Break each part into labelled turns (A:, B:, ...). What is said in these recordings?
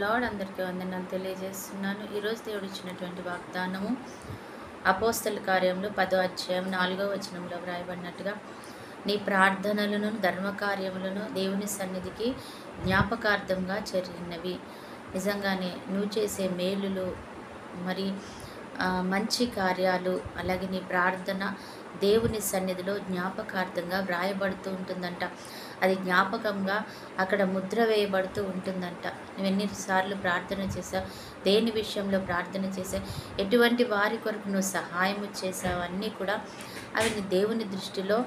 A: Lord అందరికీ వందనాలు తెలియజేస్తున్నాను. ఈరోజు దేవుడు ఇచ్చినటువంటి వాగ్దానము అపోస్తల కార్యంలో 10వ అధ్యాయం 4వ వచనంలో వ్రాయబడినట్టుగా, నీ ప్రార్థనలను ధర్మకార్యములను దేవుని సన్నిధికి జ్ఞాపకార్థంగా చేరినవి. నిజంగానే నువ్వు చేసే మేలులు మరి మంచి కార్యాలు, అలాగే నీ ప్రార్థన దేవుని సన్నిధిలో జ్ఞాపకార్థంగా వ్రాయబడుతూ ఉంటుందంట. అది జ్ఞాపకంగా అక్కడ ముద్ర వేయబడుతూ ఉంటుందంట. నువ్వు ఎన్నిసార్లు ప్రార్థన చేసావు, దేని విషయంలో ప్రార్థన చేసావు, ఎటువంటి వారి కొరకు నువ్వు సహాయం చేసావు, అన్నీ కూడా అవి నీ దేవుని దృష్టిలో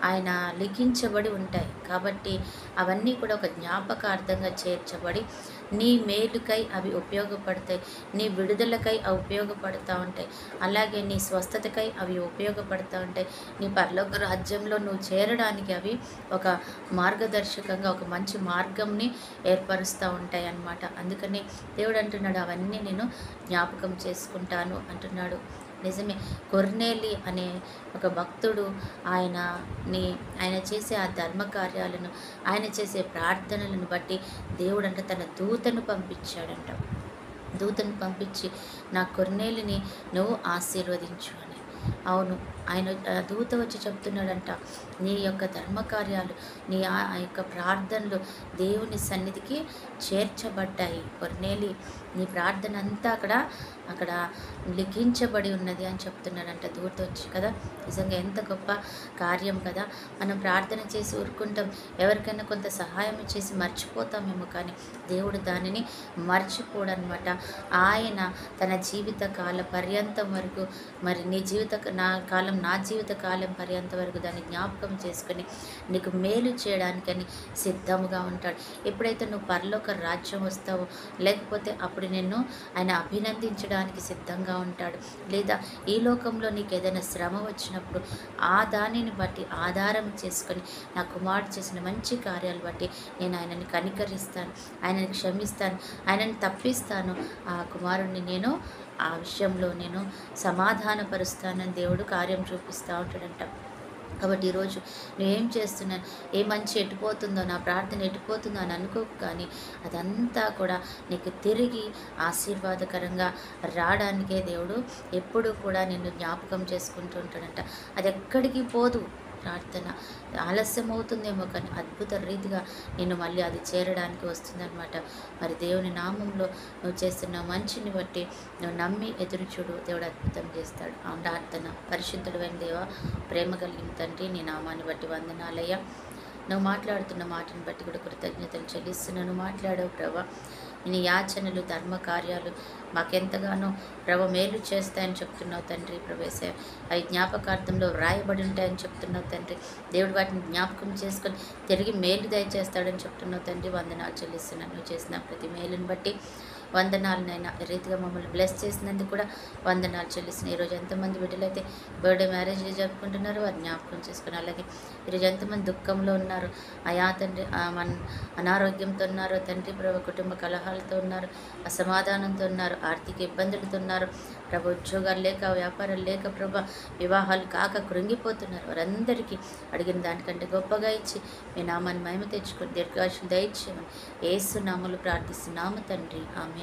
A: ఆయన లిఖించబడి ఉంటాయి. కాబట్టి అవన్నీ కూడా ఒక జ్ఞాపకార్థంగా చేర్చబడి నీ మేలుకై అవి ఉపయోగపడతాయి, నీ విడుదలకై అవి ఉపయోగపడుతూ ఉంటాయి, అలాగే నీ స్వస్థతకై అవి ఉపయోగపడుతూ ఉంటాయి, నీ పరలోక రాజ్యంలో నువ్వు చేరడానికి అవి ఒక మార్గదర్శకంగా ఒక మంచి మార్గంని ఏర్పరుస్తూ ఉంటాయి అన్నమాట. అందుకని దేవుడు అంటున్నాడు, అవన్నీ నేను జ్ఞాపకం చేసుకుంటాను అంటున్నాడు. నిజమే, కొర్నేలి అనే ఒక భక్తుడు ఆయన చేసే ఆ ధర్మకార్యాలను, ఆయన చేసే ప్రార్థనలను బట్టి దేవుడు అంటే తన దూతను పంపించాడంట. దూతను పంపించి నా కొర్నేలిని నువ్వు ఆశీర్వదించు అని. అవును, ఆయన దూత వచ్చి చెప్తున్నాడంట, నీ యొక్క ధర్మకార్యాలు, నీ ఆ యొక్క ప్రార్థనలు దేవుని సన్నిధికి చేర్చబడ్డాయి. కొర్నేలి, నీ ప్రార్థన అంతా అక్కడ లిఖించబడి ఉన్నది అని చెప్తున్నాడంట దూత వచ్చి. కదా, నిజంగా ఎంత గొప్ప కార్యం కదా. మనం ప్రార్థన చేసి ఊరుకుంటాం, ఎవరికైనా కొంత సహాయం చేసి మర్చిపోతామేమో, కానీ దేవుడు దానిని మర్చిపోడనమాట. ఆయన తన జీవిత కాల పర్యంతం వరకు, మరి నీ నా జీవిత కాలం పర్యంతం వరకు దాన్ని జ్ఞాపకం చేసుకొని నీకు మేలు చేయడానికని సిద్ధముగా ఉంటాడు. ఎప్పుడైతే నువ్వు పరలోక రాజ్యం వస్తావో, లేకపోతే అప్పుడు నిన్ను ఆయన అభినందించడానికి సిద్ధంగా ఉంటాడు. లేదా ఈ లోకంలో నీకు ఏదైనా శ్రమ వచ్చినప్పుడు ఆ దానిని బట్టి ఆధారం చేసుకొని, నా కుమారుడు చేసిన మంచి కార్యాలు బట్టి నేను ఆయనని కనికరిస్తాను, ఆయనని క్షమిస్తాను, ఆయనని తప్పిస్తాను, ఆ కుమారుడిని నేను ఆ విషయంలో నేను సమాధానపరుస్తానని దేవుడు కార్యం చూపిస్తూ ఉంటాడంట. కాబట్టి ఈరోజు నువ్వేం చేస్తున్నాను, ఏ మంచి ఎటుపోతుందో, నా ప్రార్థన ఎటుపోతుందో అని అనుకోకు, కానీ అదంతా కూడా నీకు తిరిగి ఆశీర్వాదకరంగా రావడానికే దేవుడు ఎప్పుడు కూడా నిన్ను జ్ఞాపకం చేసుకుంటూ ఉంటాడంట. అది ఎక్కడికి పోదు. ప్రార్థన ఆలస్యం అవుతుందేమో, కానీ అద్భుత రీతిగా నిన్ను మళ్ళీ అది చేరడానికి వస్తుందన్నమాట. మరి దేవుని నామంలో నువ్వు చేస్తున్న మంచిని బట్టి నువ్వు నమ్మి ఎదురు చూడు, దేవుడు అద్భుతం చేస్తాడు. ఆ ప్రార్థన. పరిశుద్ధుడైన దేవా, ప్రేమ కలిగిన తండ్రి, నీ నామాన్ని బట్టి వందనాలయ్యా. నువ్వు మాట్లాడుతున్న మాటను బట్టి కూడా కృతజ్ఞతలు చెల్లిస్తున్నాను. మాట్లాడావు ప్రభా, నీ యాచనలు ధర్మకార్యాలు మాకెంతగానో ప్రభు మేలు చేస్తాయని చెప్తున్నావు తండ్రి. ప్రవేశ అవి జ్ఞాపకార్థంలో వ్రాయబడి ఉంటాయని చెప్తున్నావు తండ్రి. దేవుడు వాటిని జ్ఞాపకం చేసుకొని తిరిగి మేలు దయచేస్తాడని చెప్తున్నావు తండ్రి. వందనాలు చెల్లిస్తున్నాను. నువ్వు చేసిన ప్రతి మేలుని బట్టి వందనాలనైనా. రీతిగా మమ్మల్ని బ్లెస్ చేసినందుకు కూడా వందనాలు చెల్లిస్తున్నాను. ఈరోజు ఎంతమంది బిడ్డలైతే బర్త్డే మ్యారేజ్ జరుపుకుంటున్నారో వారు జ్ఞాపకం చేసుకుని, అలాగే ఈరోజు ఎంతమంది దుఃఖంలో ఉన్నారు, అయా తండ్రి, అనారోగ్యంతో ఉన్నారు తండ్రి ప్రభు, కుటుంబ కలహాలతో ఉన్నారు, అసమాధానంతో ఉన్నారు, ఆర్థిక ఇబ్బందులతో ఉన్నారు ప్రభు, ఉద్యోగాలు లేక, వ్యాపారాలు లేక ప్రభు, వివాహాలు కాక కృంగిపోతున్నారు. వారందరికీ అడిగిన దానికంటే గొప్పగా ఇచ్చి మీ నామాన్ని మహిమ తెచ్చుకొని దీర్ఘాయుష్ను దయచేయమని యేసు నామములో ప్రార్థిస్తున్నాము తండ్రి. ఆమేన్.